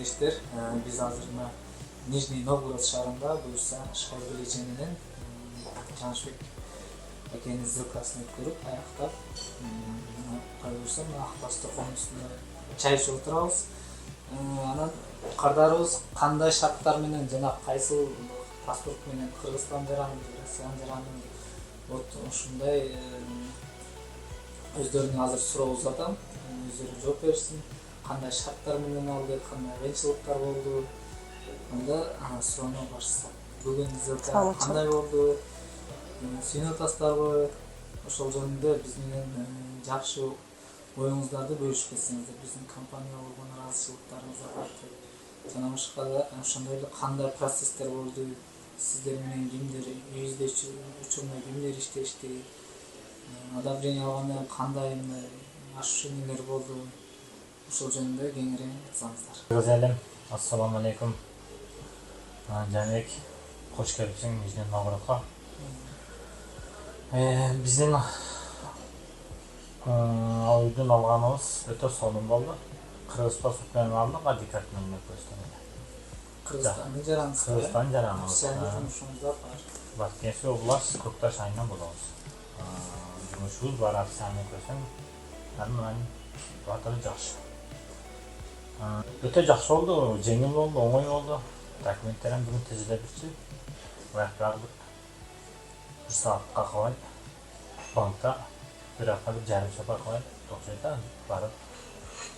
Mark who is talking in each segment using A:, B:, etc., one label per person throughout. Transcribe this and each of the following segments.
A: кеңештер. Биз азыр мына Нижний Новгород шаарында буюрса Шайбележи менен Жанышбек экенин сделкасын өткөрүп аяктап, буюрса мына Акбасты коомдун үстүндө чай ичип отурабыз. Анан кардарыбыз кандай шарттар менен жана кайсыл паспорт менен Кыргызстан жаранды, Россияны жаранды вот ушундай өздөрүнүн азыр сурообуз атам. Өздөрү жооп берсин. Кандай шарттар менен алды, кандай кыйынчылыктар болду. Анда суроону баштасак. Бүгүн сделка кандай болду? Сүйүнүп атасыздарбы? Ошол жөнүндө биз менен жакшы оюңуздарды бөлүшүп кетсеңиздер, биздин компанияга болгон ыраазычылыктарыңызга каршы. Жана башка да ошондой эле кандай процесстер болду? Сиздер менен кимдер үйүздө учурунда кимдер иштешти? Одобрение алгандан кандай мындай ошентүүлөр болду? Ошол жөнүндө кеңири айтсаңыздар.
B: Кыргыз элим, ассаламу алейкум. Жаныбек, кош келипсиң Нижний Новгородко. Биздин үйдүн алганыбыз өтө сонун болду. Кыргыз паспорт менен алдык, адикат менен өткөздүк.
A: Кыргызстандын жаранысы.
B: Кыргызстан жараныбыз.
A: Жумушуңуздар бар.
B: Баткенский область, Көкташ айынан болобуз. Жумушубуз бар, официальный көсөң. Анан баатыры жакшы. Өтө жакшы болду, жеңил болду, оңой болду. Документтерин бүгүн тизилебирчи. Баякта bir saatка калай. Банкта bir hafta bir жарым саатка калай. Токчойда барып,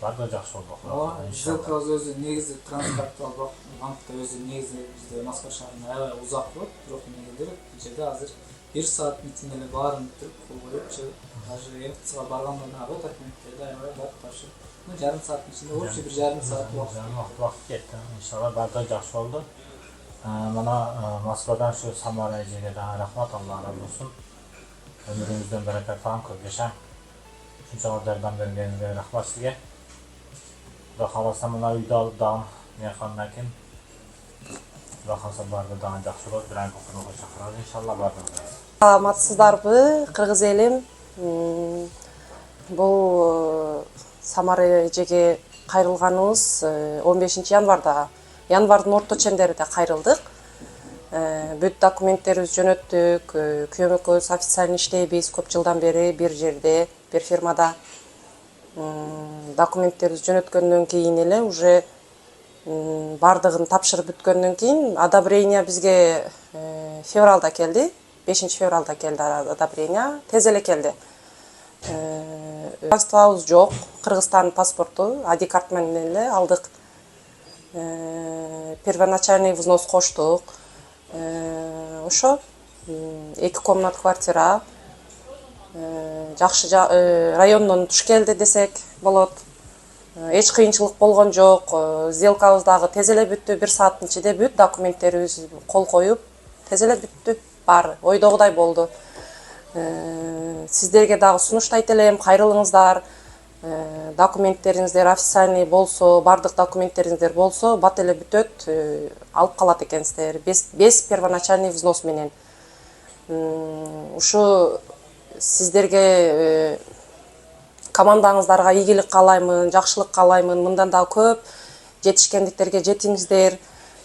B: барды жакшы болду.
A: Сделка өзү негизи транскапитал банкта өзү негизи бизде Москва шаарында аябай узак болот, бирок эмнегедир бул жерде азыр 1 сааттын ичинде эле баарын бүтүрүп кол коюп, даже МФЦга барганда дагы документтерди аябай барып тапшырып, жарым сааттын ичинде вообще bir жарым саат
B: убакыт кетти. Иншалла барды жакшы болду. Мына Москвадан şu Самарайжиге да рахмат, Алла разы болсун. Өмүрүңүздөн баракат тапкан, көп жашаң. Ушунчалык жардам бергениңизге рахмат сизге. Кудай кааласа мына үйдү алып дагы мейманкана экен. Кудай кааласа барды дагы жакшы болот, бир айга конокко чакырабыз иншалла барды.
C: Саламатсыздарбы, кыргыз элим? Бул Самарайжиге кайрылганыбыз 15 январда, январдын орто чендеринде кайрылдык. Бүт документтерибизди жөнөттүк, күйөөм экөөбүз официально иштейбиз, көп жылдан бери бир жерде, бир фирмада. Документтерибизди жөнөткөндөн кийин эле уже бардыгын тапшырып бүткөндөн кийин одобрение бизге февралда келди. 5 февралда келди одобрение, тез эле келди. Паспортубуз жок, Кыргызстан паспорту, ID карт менен эле алдык. Первоначальный взнос коштук. Ошо 2 комнат квартира. Жакшы райондон туш келди десек болот. Эч кыйынчылык болгон жок. Сделкабыз дагы тез эле бүттү, 1 сааттын ичинде бүт документтерибиз кол коюп, тез эле бүттү. Бар, ойдогудай болду. Сиздерге дагы сунуштайт элем, кайрылыңыздар. Документтериңиздер официальный болсо, бардык документтериңиздер болсо, бат эле бүтөт, алып калат экенсиздер. Без первоначальный взнос менен. Ушу сиздерге командаңыздарга ийгилик каалаймын, жакшылык каалаймын. Мындан дагы көп жетишкендиктерге жетиңиздер.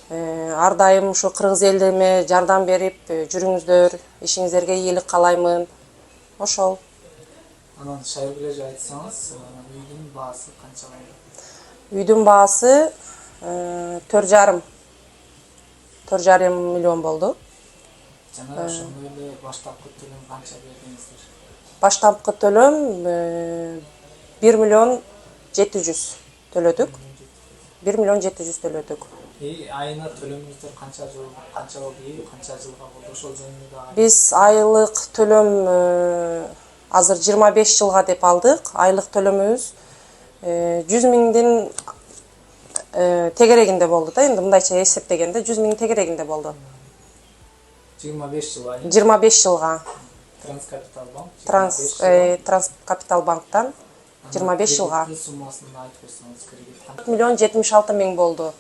C: Ар дайым ушу кыргыз элиме жардам берип жүрүңүздөр. Ишиңиздерге ийгилик каалаймын. Ошол.
A: Анан Шайбележи айтсаңыз, үйдүн баасы канча болду?
C: Үйдүн баасы 4,5 миллион болду.
A: Жана ошондой эле баштапкы төлөм канча бердиңиздер?
C: Баштапкы төлөм 1 миллион 700 төлөдүк. 1 миллион 700 төлөдүк.
A: Айына төлөмүңүздөр канча болду, канча жылга болду, ошол жөнүндө дагы.
C: Биз айлык төлөм азыр 25 жылга деп алдык. Айлык төлөмүбүз 100 миңдин тегерегинде болду да, энди мындайча эсептегенде 100 миң тегерегинде болду.
A: 25 жыл айына?
C: 25 жылга.
A: Транскапитал банк?
C: Транскапитал банктан 25 жылга.
A: Кредиттин суммасын айтып койсоңуз, кредит
C: 4 миллион 76 миң болду.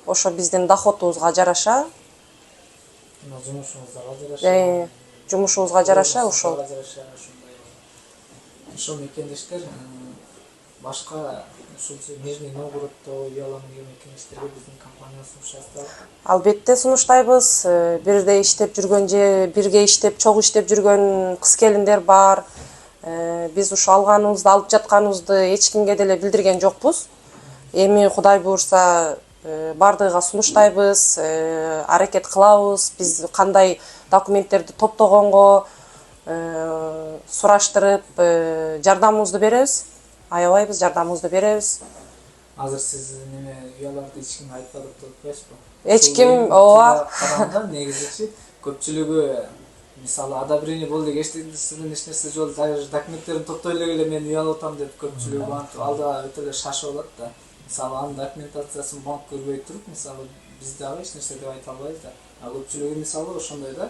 C: Ошо биздин доходубузга жараша.
A: Жумушуңузга жараша.
C: Жумушубузга жараша ошол.
A: Ошол мекендештер башка ушул Нижний Новгороддо үй алам деген мекемештерге биздин компания сунуш жасап.
C: Албетте сунуштайбыз. Бирде иштеп жүргөн же бирге иштеп, чогуу иштеп жүргөн кыз келиндер бар. Биз ушу алганыбызды, алып жатканыбызды эч кимге деле билдирген жокпуз. Эми Кудай буйрса бардыгыга сунуштайбыз, аракет кылабыз. Биз кандай документтерди топтогонго сураштырып жардамыбызды беребиз. Аябайбыз, жардамыбызды беребиз.
A: Азыр сиз неме уяларды эч ким айтпады деп атпайсызбы?
C: Эч ким ооба
A: караганда негизичи көпчүлүгү мисалы одобрение болду деп эчтен эч нерсе жол документтерин топтой эле мен үй алып атам деп көпчүлүгү бантып алда өтө эле шашып алат да. Мисалы анын документациясын банк көрбөй туруп, мисалы биз дагы эч нерсе деп айта албайбыз да. А көпчүлүгү мисалы ошондой да.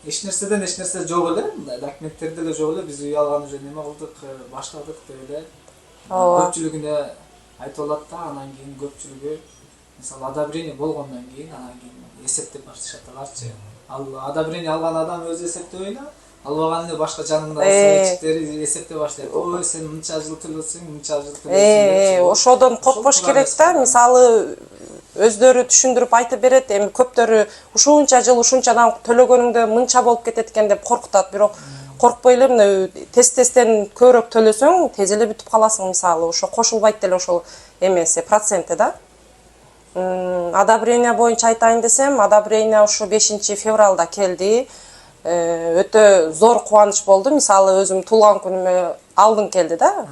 A: Эч нерседен эч нерсе жок эле, мындай документтер деле жок эле, биз үй алган уже неме кылдык, баштадык деп эле. Көпчүлүгүнө айтып алат да, анан кийин көпчүлүгү мисалы одобрение болгондон кийин анан кийин эсептеп башташат аларчы. Ал одобрение алган адам өзү эсептебейт, албаган эле башка жанында сыйчтери эсептеп баштайт. Ой, сен мынча жыл төлөсөң, мынча жыл төлөсөң.
C: Ошодон коркпош керек да. Мисалы өздөрү түшүндүрүп айтып берет. Эми көптөрү ушунча жыл ушунчадан төлөгөнүңдө мынча болуп кетет экен деп коркутат. Бирок коркпой эле мына тез-тезден көбүрөөк төлөсөң, тез эле бүтүп каласың. Мисалы ошо кошулбайт деле ошол эмеси, проценти да. Одобрение боюнча айтайын десем, одобрение ушу 5 февралда келди. Өтө зор кубаныч болду. Мисалы өзүм туулган күнүмө алдын келди да.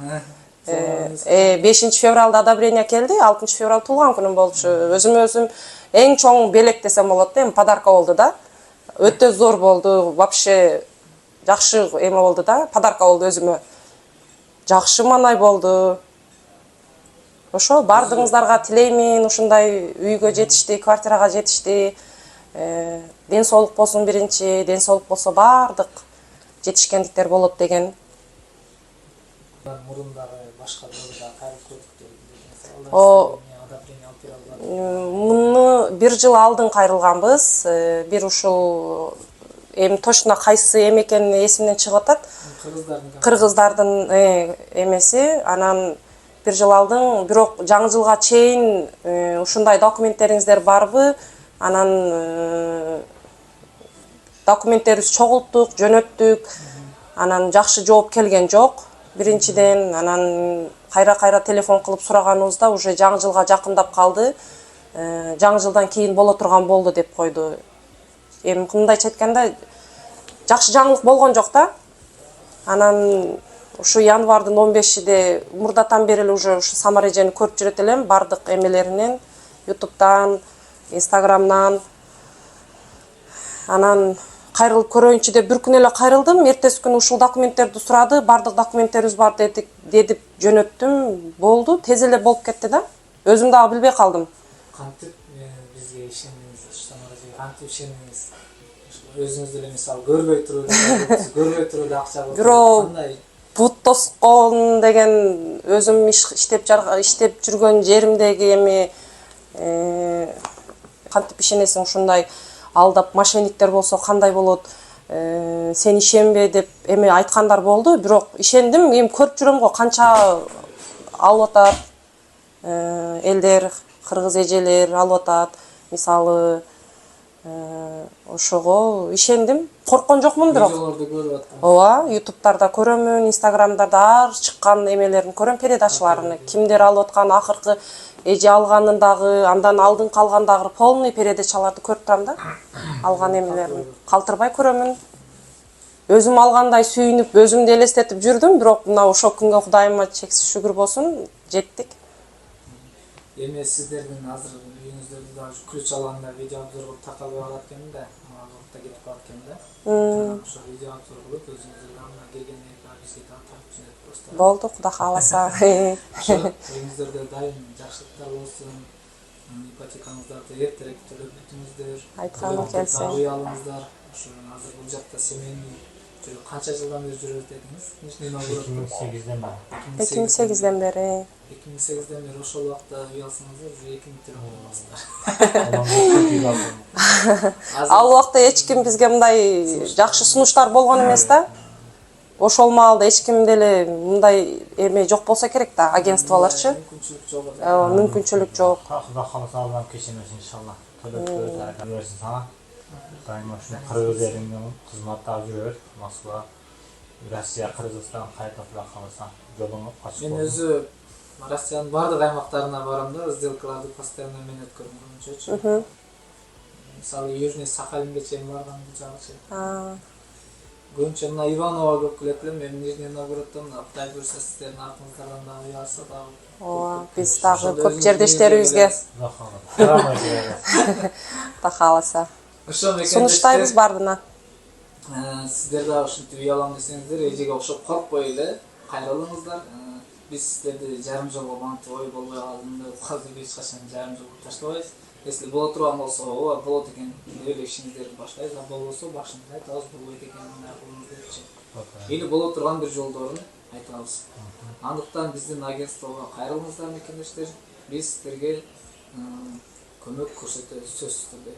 C: 5 февралда одобрение келди, 6 феврал туулган күнүм болчу. Өзүм эң чоң белек десем болот да, эми подарка болду да. Өтө зор болду, вообще жакшы эме болду да, подарка болду өзүмө. Жакшы маанай болду. Ошо бардыгыңыздарга тилеймин, ушундай үйгө жетишти, квартирага жетишти. Ден соолук болсун биринчи, ден соолук болсо бардык жетишкендиктер болот деген.
A: Мурундагы башка да кайрылып көрдүк деп.
C: Муну 1 жыл алдын кайрылганбыз. Бир ушул эми точно кайсы эме экени эсимден чыгып атат. Кыргыздардын эмеси, анан 1 жыл алдын, бирок жаңы жылга чейин ушундай документтериңиздер барбы? Анан документтерибизди чогулттук, жөнөттүк. Анан жакшы жооп келген жок. Биринчиден, анан кайра телефон кылып сураганыбызда уже жаңы жылга жакындап калды. Жаңы жылдан кийин боло турган болду деп койду. Эми мындайча айтканда жакшы жаңылык болгон жок да. Анан ушу январдын 15-де мурдатан бери эле уже ушу Самара эжени көрүп жүрөт элем, бардык эмелеринен, YouTube'дан, Instagram'dan. Анан кайрылып көрөйүнчү деп бир күн эле кайрылдым. Эртеси күнү ушул документтерди сурады, бардык документтерибиз бар дедип жөнөттүм. Болду, тез эле болуп кетти да. Өзүм дагы билбей калдым.
A: Кантип бизге ишендиңиз, Самаражыга кантип ишендиңиз? Өзүңүз деле мисалы көрбөй туруп акча
C: Бирок бут тоскон деген өзүм иштеп жүргөн жеримдеги эми кантип ишенесиң, ушундай алдап мошенниктер болсо кандай болот, сен ишенбе деп эми айткандар болду. Бирок ишендим, эми көрүп жүрөм го канча алып атат элдер, кыргыз эжелер алып атат. Мисалы ошого ишендим. Корккон жокмун бирок.
A: Видеолорду көрүп аттым.
C: Ооба, YouTube'дарда көрөмүн, Instagram'дарда ар чыккан эмелерин көрөм, передачаларын. Кимдер алып аткан, акыркы эже алганын дагы, андан алдын калгандагы полный передачаларды көрүп турам да. Алган эмелерин калтырбай көрөмүн. Өзүм алгандай сүйүнүп, өзүмдү элестетип жүрдүм, бирок мына ошол күнгө Кудайыма чексиз шүгүр болсун, жеттик.
A: Эми сиздердин азыр үйүңүздөрдү дагы ключ алганда видео обзор кылып такалбай калат экен да, убакта кетип калат экен да. Ошо видео обзор кылып өзүңүздүн анда келгенде бизге таратып жүрөт просто.
C: Болду, Кудай кааласа.
A: Ошо үйүңүздөрдө дайым жакшылыктар болсун. Ипотекаңыздарды эртерээк төлөп бүтүңүздөр.
C: Айтканым келсе.
A: Үй алыңыздар. Ошо азыр бул жакта семейный канча жылдан бери жүрөбүз дедиңиз? Нижний Новгороддо
B: 2008-ден бери.
C: 2008-ден бери.
A: 2008-ден бери ошол убакта үй алсаңыздар уже 2000 төлөп болмассыздар.
C: Ал убакта эч ким бизге мындай жакшы сунуштар болгон эмес да. ошол маалда эч ким деле мындай эме жок болсо керек да, агентстволорчу.
A: Мүмкүнчүлүк жок.
C: Мүмкүнчүлүк жок.
B: Кудай кааласа Аллам кечирмесин иншалла. Төлөп берсин сага. Дайыма ушул кыргыз элиңде кызматта жүрө бер. Москва, Россия, Кыргызстан кайда кааласа жолуң ачык
A: Мен
B: болсун.
A: өзү Россиянын бардык аймактарына барам да, сделкаларды постоянно мен өткөрүм көбүнчөчү. Мисалы Южный Сахалинге чейин баргам жагычы. Көбүнчө мына Иваново көп келет элем, мен Нижний Новгороддон Кудай буюрса сиздердин артыңыздардан дагы уялса дагы.
C: Ооба, биз дагы көп жердештерибизге Кудай кааласа сунуштайбыз бардына.
A: Сиздер дагы ушинтип уялам десеңиздер, эжеге окшоп коркпой эле кайрылыңыздар. Биз сиздерди жарым жолго мантип ой болбой калдым деп казыр эч качан жарым жолго таштабайбыз. Если боло турган болсо, ооба болот экен деп эле ишиңиздерди баштайбыз, а болбосо башында айтабыз болбойт экен мындай кылыңыз депчи. Или боло турган бир жолдорун айтабыз. Андыктан биздин агентствого кайрылыңыздар мекендештер. Биз сиздерге көмөк көрсөтөбүз сөзсүз түрдө.